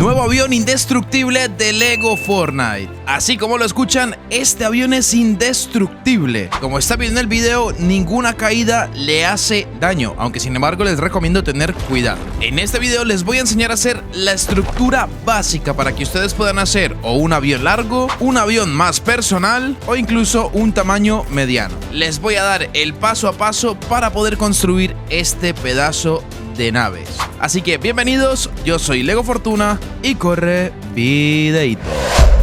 Nuevo avión indestructible de Lego Fortnite. Así como lo escuchan, este avión es indestructible. Como está viendo en el video, ninguna caída le hace daño, aunque sin embargo les recomiendo tener cuidado. En este video les voy a enseñar a hacer la estructura básica para que ustedes puedan hacer o un avión largo, un avión más personal o incluso un tamaño mediano. Les voy a dar el paso a paso para poder construir este pedazo de naves. Así que bienvenidos, yo soy Lego Fortuna y corre videito.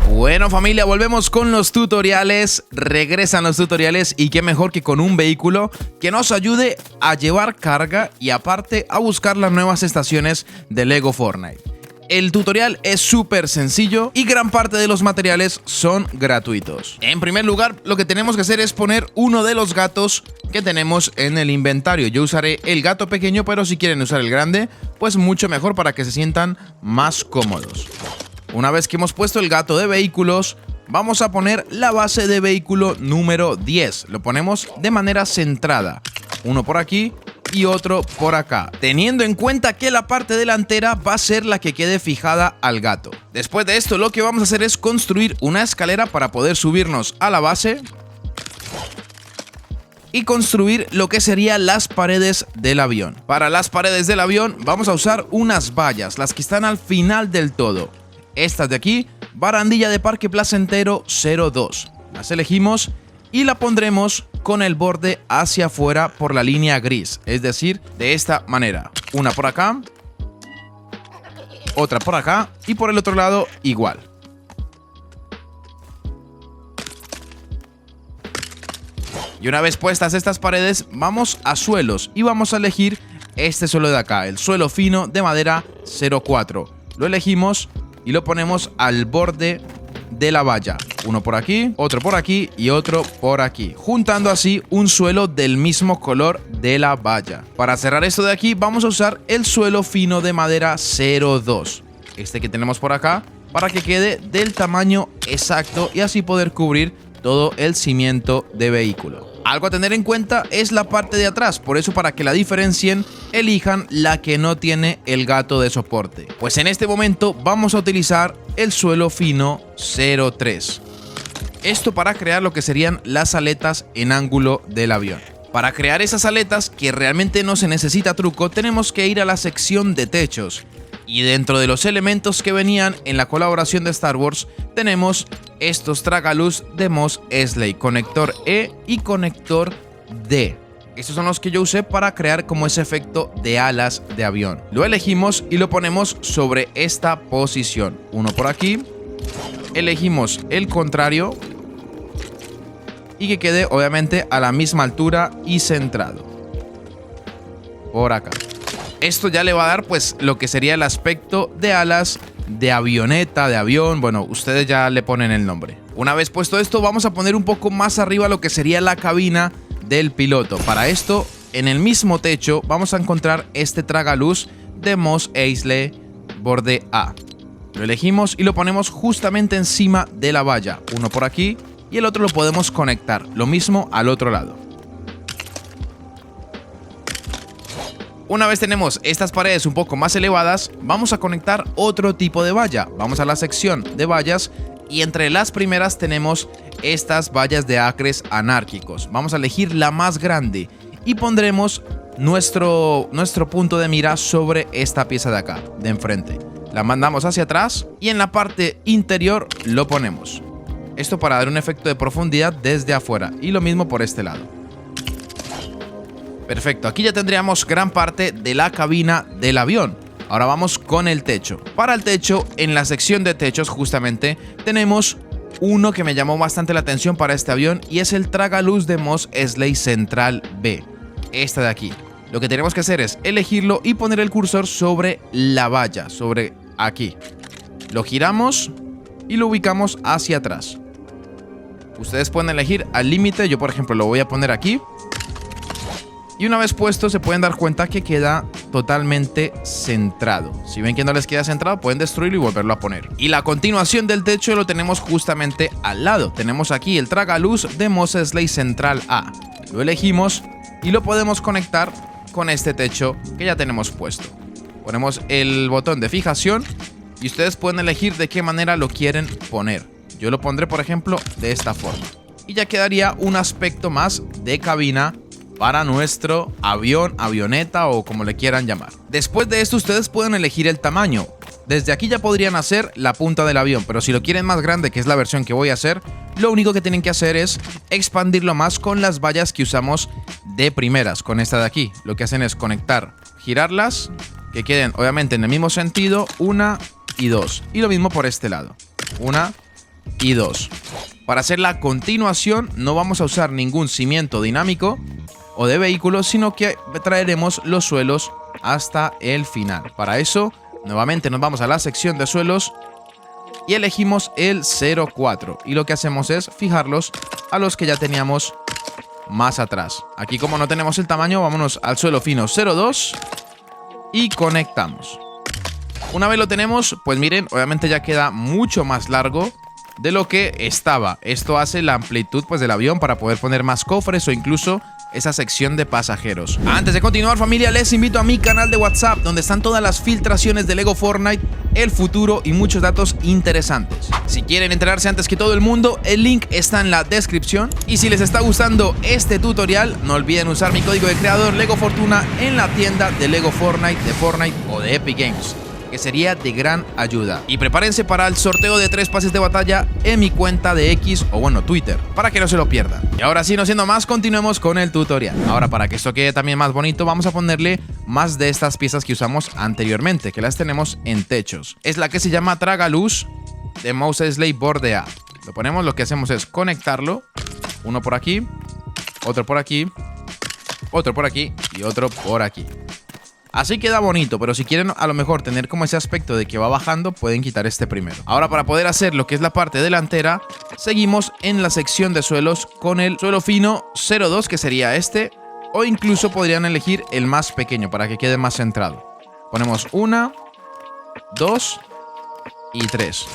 Bueno familia, volvemos con los tutoriales, regresan los tutoriales y qué mejor que con un vehículo que nos ayude a llevar carga y aparte a buscar las nuevas estaciones de Lego Fortnite. El tutorial es súper sencillo y gran parte de los materiales son gratuitos. En primer lugar, lo que tenemos que hacer es poner uno de los gatos que tenemos en el inventario. Yo usaré el gato pequeño, pero si quieren usar el grande, pues mucho mejor para que se sientan más cómodos. Una vez que hemos puesto el gato de vehículos, vamos a poner la base de vehículo número 10. Lo ponemos de manera centrada. Uno por aquí y otro por acá, teniendo en cuenta que la parte delantera va a ser la que quede fijada al gato. Después de esto, lo que vamos a hacer es construir una escalera para poder subirnos a la base y construir lo que serían las paredes del avión. Para las paredes del avión vamos a usar unas vallas, las que están al final del todo. Estas de aquí, barandilla de Parque Placentero 02. Las elegimos y la pondremos con el borde hacia afuera por la línea gris, es decir, de esta manera. Una por acá, otra por acá y por el otro lado igual. Y una vez puestas estas paredes, vamos a suelos y vamos a elegir este suelo de acá, el suelo fino de madera 04. Lo elegimos y lo ponemos al borde de la valla. Uno por aquí, otro por aquí y otro por aquí, juntando así un suelo del mismo color de la valla. Para cerrar esto de aquí vamos a usar el suelo fino de madera 02, este que tenemos por acá, para que quede del tamaño exacto y así poder cubrir todo el cimiento de vehículo. Algo a tener en cuenta es la parte de atrás, por eso para que la diferencien, elijan la que no tiene el gato de soporte. Pues en este momento vamos a utilizar el suelo fino 03. Esto para crear lo que serían las aletas en ángulo del avión. Para crear esas aletas, que realmente no se necesita truco, tenemos que ir a la sección de techos. Y dentro de los elementos que venían en la colaboración de Star Wars, tenemos estos tragaluz de Mos Eisley, conector E y conector D. Estos son los que yo usé para crear como ese efecto de alas de avión. Lo elegimos y lo ponemos sobre esta posición. Uno por aquí. Elegimos el contrario y que quede obviamente a la misma altura y centrado. Por acá. Esto ya le va a dar pues lo que sería el aspecto de alas de avioneta, de avión, bueno, ustedes ya le ponen el nombre. Una vez puesto esto, vamos a poner un poco más arriba lo que sería la cabina del piloto. Para esto, en el mismo techo, vamos a encontrar este tragaluz de Mos Eisley borde A. Lo elegimos y lo ponemos justamente encima de la valla. Uno por aquí y el otro lo podemos conectar. Lo mismo al otro lado. Una vez tenemos estas paredes un poco más elevadas, vamos a conectar otro tipo de valla. Vamos a la sección de vallas y entre las primeras tenemos estas vallas de acres anárquicos. Vamos a elegir la más grande y pondremos nuestro punto de mira sobre esta pieza de acá, de enfrente. La mandamos hacia atrás y en la parte interior lo ponemos. Esto para dar un efecto de profundidad desde afuera y lo mismo por este lado. Perfecto, aquí ya tendríamos gran parte de la cabina del avión. Ahora vamos con el techo. Para el techo, en la sección de techos justamente, tenemos uno que me llamó bastante la atención para este avión y es el tragaluz de Mos Eisley Central B. Esta de aquí. Lo que tenemos que hacer es elegirlo y poner el cursor sobre la valla, sobre aquí. Lo giramos y lo ubicamos hacia atrás. Ustedes pueden elegir al límite, yo por ejemplo lo voy a poner aquí. Y una vez puesto se pueden dar cuenta que queda totalmente centrado. Si ven que no les queda centrado, pueden destruirlo y volverlo a poner. Y la continuación del techo lo tenemos justamente al lado. Tenemos aquí el tragaluz de Mos Eisley Central A. Lo elegimos y lo podemos conectar con este techo que ya tenemos puesto. Ponemos el botón de fijación y ustedes pueden elegir de qué manera lo quieren poner. Yo lo pondré, por ejemplo, de esta forma. Y ya quedaría un aspecto más de cabina para nuestro avión, avioneta o como le quieran llamar. Después de esto ustedes pueden elegir el tamaño. Desde aquí ya podrían hacer la punta del avión, pero si lo quieren más grande, que es la versión que voy a hacer, lo único que tienen que hacer es expandirlo más con las vallas que usamos de primeras, con esta de aquí. Lo que hacen es conectar, girarlas, que queden obviamente en el mismo sentido, 1 y 2. Y lo mismo por este lado, 1 y 2. Para hacer la continuación no vamos a usar ningún cimiento dinámico o de vehículo, sino que traeremos los suelos hasta el final. Para eso, nuevamente nos vamos a la sección de suelos y elegimos el 04. Y lo que hacemos es fijarlos a los que ya teníamos más atrás. Aquí, como no tenemos el tamaño, vámonos al suelo fino 02 y conectamos. Una vez lo tenemos, pues miren, obviamente ya queda mucho más largo de lo que estaba. Esto hace la amplitud pues del avión para poder poner más cofres o incluso esa sección de pasajeros. Antes de continuar, familia, les invito a mi canal de WhatsApp, donde están todas las filtraciones de Lego Fortnite, el futuro y muchos datos interesantes. Si quieren enterarse antes que todo el mundo, el link está en la descripción. Y si les está gustando este tutorial, no olviden usar mi código de creador Lego Fortuna en la tienda de Lego Fortnite, de Fortnite o de Epic Games, que sería de gran ayuda. Y prepárense para el sorteo de 3 pases de batalla en mi cuenta de X o bueno, Twitter, para que no se lo pierdan. Y ahora sí, no siendo más, continuemos con el tutorial. Ahora, para que esto quede también más bonito, vamos a ponerle más de estas piezas que usamos anteriormente, que las tenemos en techos. Es la que se llama Tragaluz de Mos Eisley Board A. Lo ponemos, lo que hacemos es conectarlo, uno por aquí, otro por aquí, otro por aquí y otro por aquí. Así queda bonito, pero si quieren a lo mejor tener como ese aspecto de que va bajando, pueden quitar este primero. Ahora, para poder hacer lo que es la parte delantera, seguimos en la sección de suelos con el suelo fino 02, que sería este, o incluso podrían elegir el más pequeño para que quede más centrado. Ponemos 1, 2 y 3.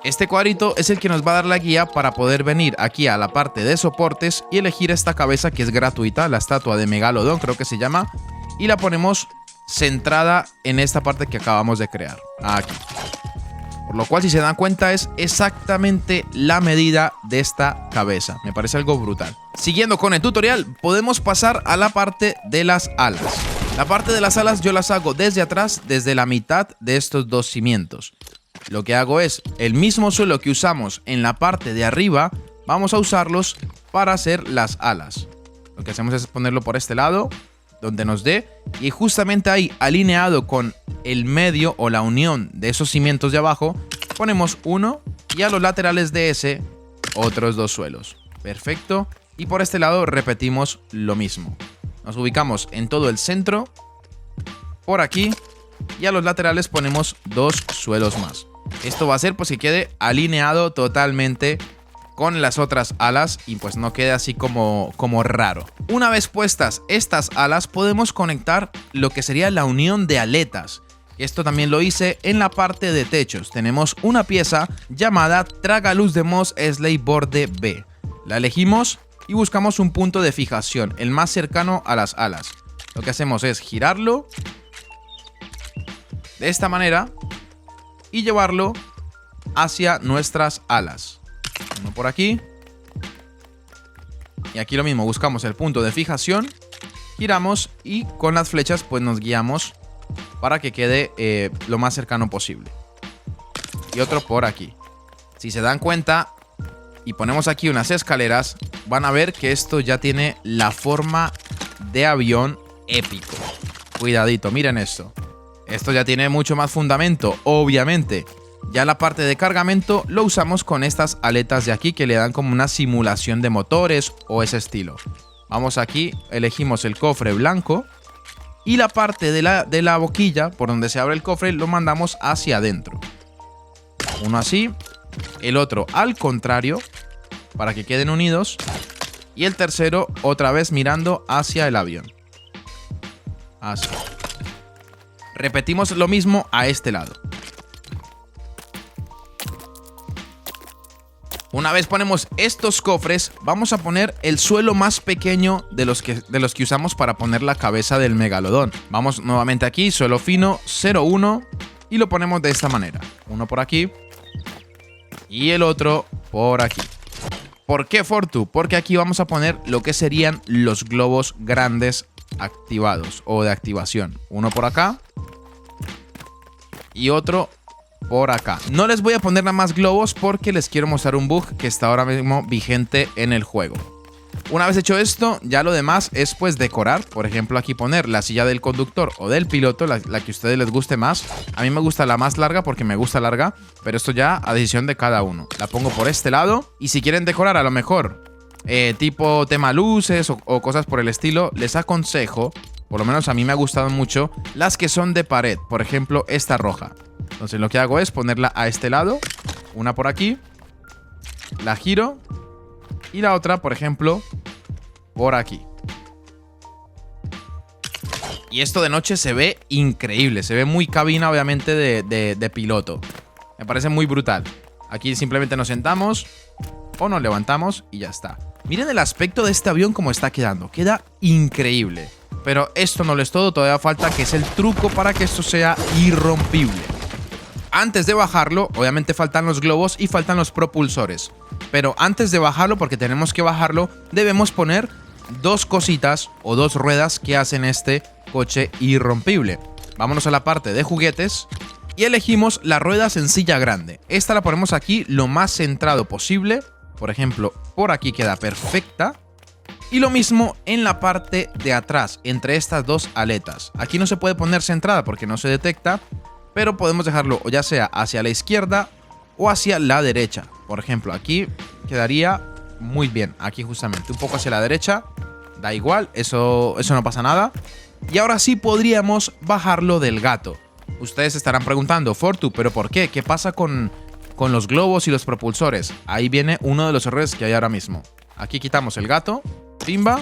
Este cuadrito es el que nos va a dar la guía para poder venir aquí a la parte de soportes y elegir esta cabeza que es gratuita, la estatua de Megalodon, creo que se llama. Y la ponemos centrada en esta parte que acabamos de crear, aquí. Por lo cual, si se dan cuenta, es exactamente la medida de esta cabeza. Me parece algo brutal. Siguiendo con el tutorial, podemos pasar a la parte de las alas. La parte de las alas yo las hago desde atrás, desde la mitad de estos dos cimientos. Lo que hago es, el mismo suelo que usamos en la parte de arriba, vamos a usarlos para hacer las alas. Lo que hacemos es ponerlo por este lado, donde nos dé, y justamente ahí, alineado con el medio o la unión de esos cimientos de abajo, ponemos uno y a los laterales de ese otros dos suelos. Perfecto. Y por este lado repetimos lo mismo. Nos ubicamos en todo el centro, por aquí, y a los laterales ponemos dos suelos más. Esto va a hacer pues que quede alineado totalmente con las otras alas y pues no quede así como raro. Una vez puestas estas alas, podemos conectar lo que sería la unión de aletas. Esto también lo hice en la parte de techos. Tenemos una pieza llamada Tragaluz de Mos Eisley Board B. La elegimos y buscamos un punto de fijación, el más cercano a las alas. Lo que hacemos es girarlo de esta manera y llevarlo hacia nuestras alas. Uno por aquí. Y aquí lo mismo, buscamos el punto de fijación, giramos y con las flechas pues nos guiamos para que quede lo más cercano posible. Y otro por aquí. Si se dan cuenta y ponemos aquí unas escaleras, van a ver que esto ya tiene la forma de avión épico. Cuidadito, miren esto. Esto ya tiene mucho más fundamento, obviamente. Ya la parte de cargamento lo usamos con estas aletas de aquí que le dan como una simulación de motores o ese estilo. Vamos aquí, elegimos el cofre blanco y la parte de la boquilla por donde se abre el cofre lo mandamos hacia adentro. Uno así, el otro al contrario para que queden unidos y el tercero otra vez mirando hacia el avión. Así. Repetimos lo mismo a este lado. Una vez ponemos estos cofres, vamos a poner el suelo más pequeño de los que usamos para poner la cabeza del megalodón. Vamos nuevamente aquí, suelo fino 01 y lo ponemos de esta manera. Uno por aquí y el otro por aquí. ¿Por qué, Fortu? Porque aquí vamos a poner lo que serían los globos grandes activados o de activación. Uno por acá y otro por acá. No les voy a poner nada más globos porque les quiero mostrar un bug que está ahora mismo vigente en el juego. Una vez hecho esto, ya lo demás es pues decorar. Por ejemplo, aquí poner la silla del conductor o del piloto, la que a ustedes les guste más. A mí me gusta la más larga porque me gusta larga, pero esto ya a decisión de cada uno. La pongo por este lado y si quieren decorar a lo mejor tipo tema luces o cosas por el estilo, les aconsejo, por lo menos a mí me ha gustado mucho, las que son de pared. Por ejemplo, esta roja. Entonces lo que hago es ponerla a este lado, una por aquí, la giro y la otra, por ejemplo, por aquí. Y esto de noche se ve increíble, se ve muy cabina obviamente de piloto. Me parece muy brutal. Aquí simplemente nos sentamos o nos levantamos y ya está. Miren el aspecto de este avión como está quedando, queda increíble. Pero esto no lo es todo, todavía falta que es el truco para que esto sea irrompible. Antes de bajarlo, obviamente faltan los globos y faltan los propulsores. Pero antes de bajarlo, porque tenemos que bajarlo, debemos poner dos cositas o dos ruedas que hacen este coche irrompible. Vámonos a la parte de juguetes y elegimos la rueda sencilla grande. Esta la ponemos aquí lo más centrado posible. Por ejemplo, por aquí queda perfecta. Y lo mismo en la parte de atrás, entre estas dos aletas. Aquí no se puede poner centrada porque no se detecta, pero podemos dejarlo o ya sea hacia la izquierda o hacia la derecha. Por ejemplo, aquí quedaría muy bien. Aquí justamente, un poco hacia la derecha. Da igual, eso no pasa nada. Y ahora sí podríamos bajarlo del gato. Ustedes estarán preguntando, Fortu, ¿pero por qué? ¿Qué pasa con los globos y los propulsores? Ahí viene uno de los errores que hay ahora mismo. Aquí quitamos el gato, pimba.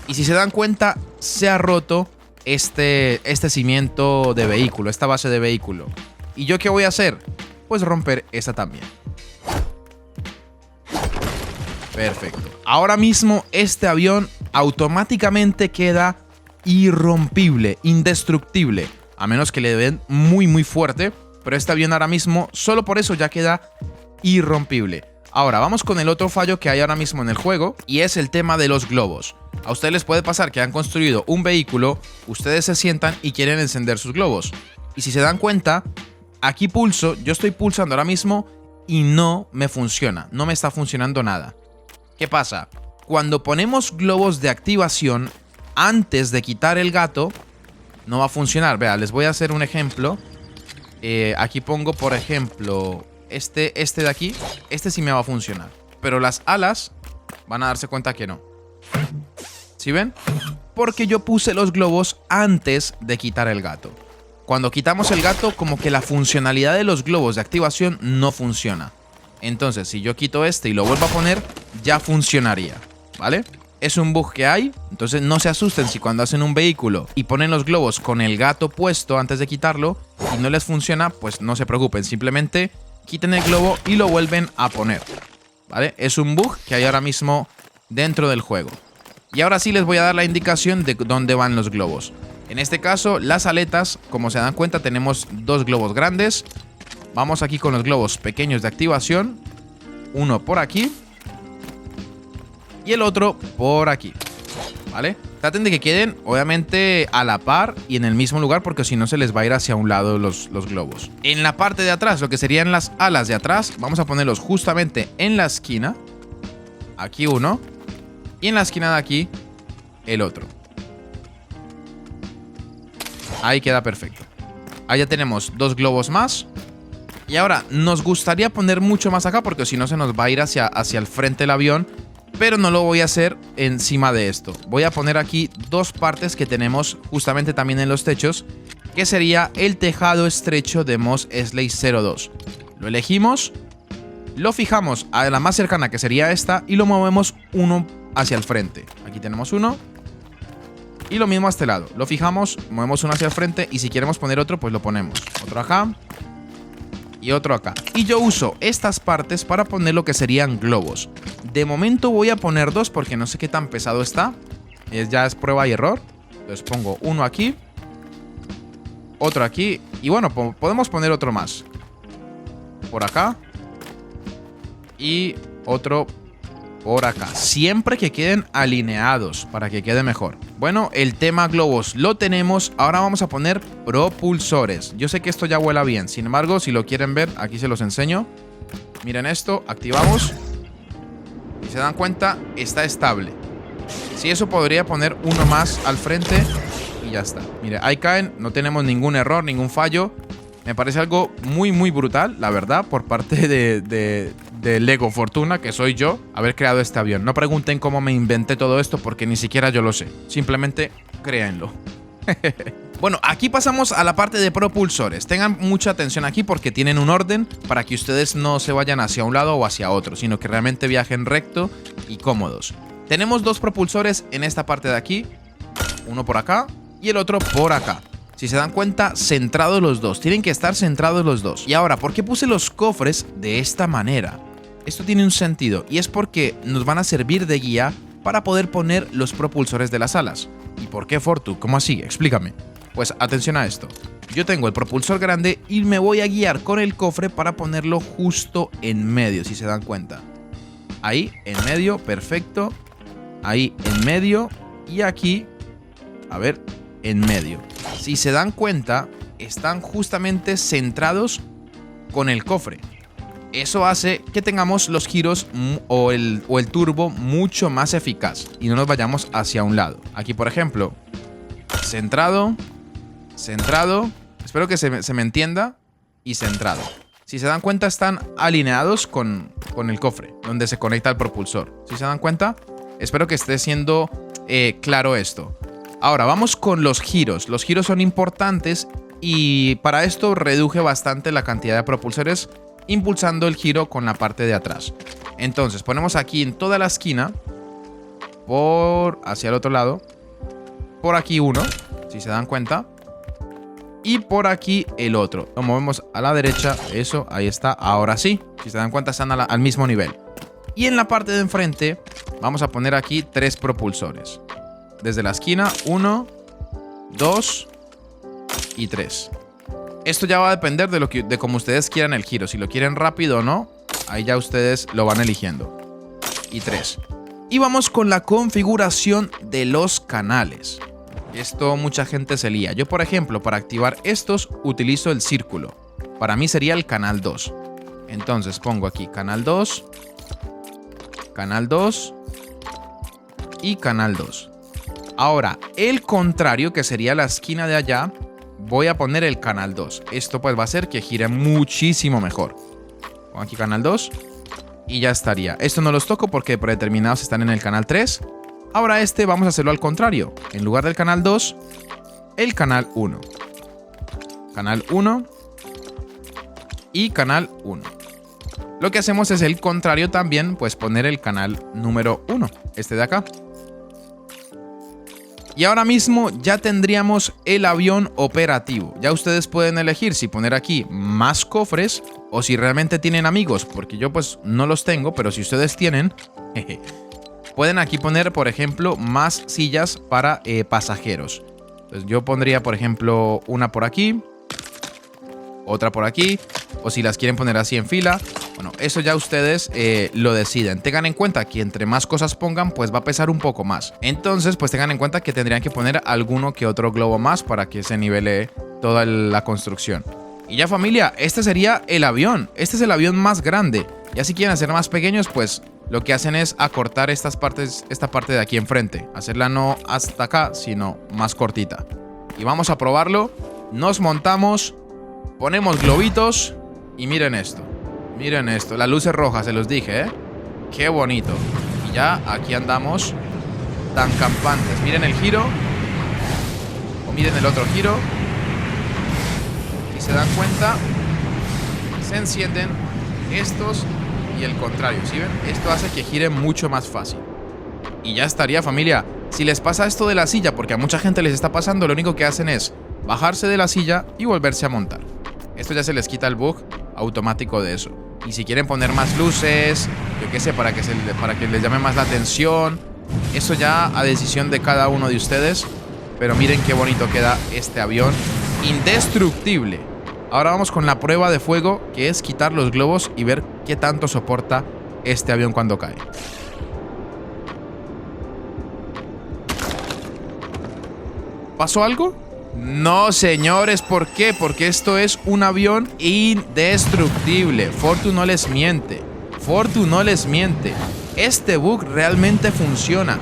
Y si se dan cuenta, se ha roto este cimiento de vehículo, esta base de vehículo. ¿Y yo qué voy a hacer? Pues romper esa también. Perfecto. Ahora mismo este avión automáticamente queda irrompible, indestructible. A menos que le den muy fuerte. Pero este avión ahora mismo, solo por eso ya queda irrompible. Ahora, vamos con el otro fallo que hay ahora mismo en el juego. Y es el tema de los globos. A ustedes les puede pasar que han construido un vehículo, ustedes se sientan y quieren encender sus globos. Y si se dan cuenta, aquí pulso, yo estoy pulsando ahora mismo y no me funciona, no me está funcionando nada. ¿Qué pasa? Cuando ponemos globos de activación antes de quitar el gato, no va a funcionar. Vea, les voy a hacer un ejemplo. Aquí pongo, por ejemplo, este de aquí. Este sí me va a funcionar. Pero las alas van a darse cuenta que no. ¿Sí ven? Porque yo puse los globos antes de quitar el gato. Cuando quitamos el gato, como que la funcionalidad de los globos de activación no funciona. Entonces, si yo quito este y lo vuelvo a poner, ya funcionaría, ¿vale? Es un bug que hay, entonces no se asusten si cuando hacen un vehículo y ponen los globos con el gato puesto antes de quitarlo y no les funciona, pues no se preocupen, simplemente quiten el globo y lo vuelven a poner, ¿vale? Es un bug que hay ahora mismo dentro del juego. Y ahora sí les voy a dar la indicación de dónde van los globos. En este caso, las aletas, como se dan cuenta, tenemos dos globos grandes. Vamos aquí con los globos pequeños de activación. Uno por aquí y el otro por aquí, ¿vale? Traten de que queden, obviamente, a la par y en el mismo lugar, porque si no se les va a ir hacia un lado los globos. En la parte de atrás, lo que serían las alas de atrás, vamos a ponerlos justamente en la esquina. Aquí uno. Y en la esquina de aquí, el otro. Ahí queda perfecto. Ahí ya tenemos dos globos más. Y ahora, nos gustaría poner mucho más acá, porque si no se nos va a ir hacia el frente del avión. Pero no lo voy a hacer encima de esto. Voy a poner aquí dos partes que tenemos justamente también en los techos, que sería el tejado estrecho de Mos Eisley 02. Lo elegimos, lo fijamos a la más cercana, que sería esta, y lo movemos uno hacia el frente. Aquí tenemos uno. Y lo mismo a este lado. Lo fijamos, movemos uno hacia el frente, y si queremos poner otro, pues lo ponemos. Otro acá y otro acá. Y yo uso estas partes para poner lo que serían globos. De momento voy a poner dos porque no sé qué tan pesado está. Ya es prueba y error. Entonces pongo uno aquí otro aquí. Y bueno, podemos poner otro más. Por acá. Y otro por acá. Siempre que queden alineados para que quede mejor. Bueno, el tema globos lo tenemos. Ahora vamos a poner propulsores. Yo sé que esto ya huela bien. Sin embargo, si lo quieren ver, aquí se los enseño. Miren esto, activamos. Si se dan cuenta, está estable. Si eso podría poner uno más al frente y ya está. Mire, ahí caen, no tenemos ningún error, ningún fallo. Me parece algo muy, muy brutal, la verdad, por parte de Lego Fortuna, que soy yo, haber creado este avión. No pregunten cómo me inventé todo esto, porque ni siquiera yo lo sé. Simplemente créanlo. Bueno, aquí pasamos a la parte de propulsores. Tengan mucha atención aquí porque tienen un orden para que ustedes no se vayan hacia un lado o hacia otro, sino que realmente viajen recto y cómodos. Tenemos dos propulsores en esta parte de aquí. Uno por acá y el otro por acá. Si se dan cuenta, centrados los dos. Tienen que estar centrados los dos. Y ahora, ¿por qué puse los cofres de esta manera? Esto tiene un sentido y es porque nos van a servir de guía para poder poner los propulsores de las alas. ¿Y por qué, Fortu? ¿Cómo así? Explícame. Pues atención a esto. Yo tengo el propulsor grande y me voy a guiar con el cofre para ponerlo justo en medio, si se dan cuenta. Ahí, en medio, perfecto. Ahí, en medio. Y aquí, a ver, en medio. Si se dan cuenta, están justamente centrados con el cofre. Eso hace que tengamos los giros o el turbo mucho más eficaz y no nos vayamos hacia un lado. Aquí, por ejemplo, centrado, centrado. Espero que se me entienda. Y centrado. Si se dan cuenta, están alineados con el cofre, donde se conecta el propulsor. Si se dan cuenta, espero que esté siendo claro esto. Ahora, vamos con los giros. Los giros son importantes y para esto reduje bastante la cantidad de propulsores, impulsando el giro con la parte de atrás. Entonces, ponemos aquí en toda la esquina, hacia el otro lado, por aquí uno, si se dan cuenta, y por aquí el otro. Lo movemos a la derecha, eso, ahí está, ahora sí. Si se dan cuenta, están al mismo nivel. Y en la parte de enfrente, vamos a poner aquí 3 propulsores. Desde la esquina, 1, 2 y 3. Esto ya va a depender de cómo ustedes quieran el giro. Si lo quieren rápido o no, ahí ya ustedes lo van eligiendo. Y 3. Y vamos con la configuración de los canales. Esto mucha gente se lía. Yo, por ejemplo, para activar estos, utilizo el círculo. Para mí sería el canal 2. Entonces pongo aquí canal 2, canal 2 y canal 2. Ahora, el contrario, que sería la esquina de allá, voy a poner el canal 2. Esto pues va a hacer que gire muchísimo mejor. Pongo aquí canal 2 y ya estaría. Esto no los toco porque predeterminados están en el canal 3. Ahora vamos a hacerlo al contrario. En lugar del canal 2, el canal 1. Canal 1 y canal 1. Lo que hacemos es el contrario también, pues poner el canal número 1, este de acá. Y ahora mismo ya tendríamos el avión operativo. Ya ustedes pueden elegir si poner aquí más cofres o si realmente tienen amigos, porque yo pues no los tengo, pero si ustedes tienen, pueden aquí poner, por ejemplo, más sillas para pasajeros. Entonces yo pondría, por ejemplo, una por aquí, otra por aquí, o si las quieren poner así en fila. Bueno, eso ya ustedes lo deciden. Tengan en cuenta que entre más cosas pongan, pues va a pesar un poco más. Entonces, pues tengan en cuenta que tendrían que poner alguno que otro globo más para que se nivele toda la construcción. Y ya, familia, este sería el avión. Este es el avión más grande. Ya si quieren hacer más pequeños, pues lo que hacen es acortar esta parte de aquí enfrente. Hacerla no hasta acá, sino más cortita. Y vamos a probarlo. Nos montamos, ponemos globitos y miren esto. Miren esto, las luces rojas, se los dije, ¿eh? Qué bonito. Y ya aquí andamos tan campantes. Miren el giro. O miren el otro giro. Y se dan cuenta, se encienden estos y el contrario, ¿sí ven? Esto hace que gire mucho más fácil. Y ya estaría, familia. Si les pasa esto de la silla, porque a mucha gente les está pasando, lo único que hacen es bajarse de la silla y volverse a montar. Esto ya se les quita el bug automático de eso. Y si quieren poner más luces, yo qué sé, para que les llame más la atención, eso ya a decisión de cada uno de ustedes. Pero miren qué bonito queda este avión indestructible. Ahora vamos con la prueba de fuego, que es quitar los globos y ver qué tanto soporta este avión cuando cae. ¿Pasó algo? No, señores, ¿por qué? Porque esto es un avión indestructible. Fortu no les miente. Fortu no les miente. Este bug realmente funciona.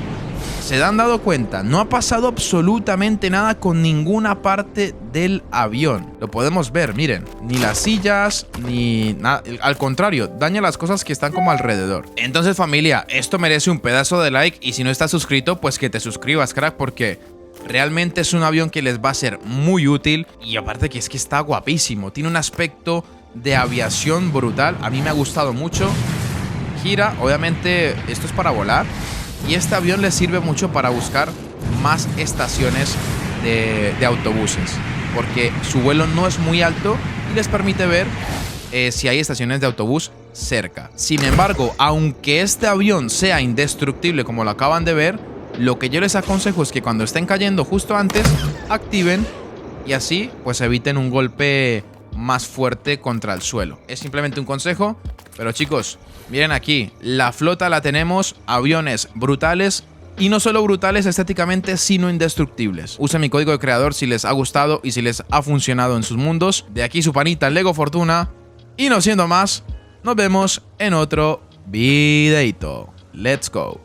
¿Se han dado cuenta? No ha pasado absolutamente nada con ninguna parte del avión. Lo podemos ver, miren. Ni las sillas, ni nada. Al contrario, daña las cosas que están como alrededor. Entonces, familia, esto merece un pedazo de like. Y si no estás suscrito, pues que te suscribas, crack, porque realmente es un avión que les va a ser muy útil. Y aparte que es que está guapísimo. Tiene un aspecto de aviación brutal. A mí me ha gustado mucho. Gira, obviamente esto es para volar. Y este avión les sirve mucho para buscar más estaciones de autobuses, porque su vuelo no es muy alto y les permite ver si hay estaciones de autobús cerca. Sin embargo, aunque este avión sea indestructible como lo acaban de ver, lo que yo les aconsejo es que cuando estén cayendo justo antes, activen y así pues eviten un golpe más fuerte contra el suelo. Es simplemente un consejo, pero chicos, miren aquí, la flota la tenemos, aviones brutales y no solo brutales estéticamente, sino indestructibles. Usen mi código de creador si les ha gustado y si les ha funcionado en sus mundos. De aquí su panita Lego Fortuna y no siendo más, nos vemos en otro videito. Let's go.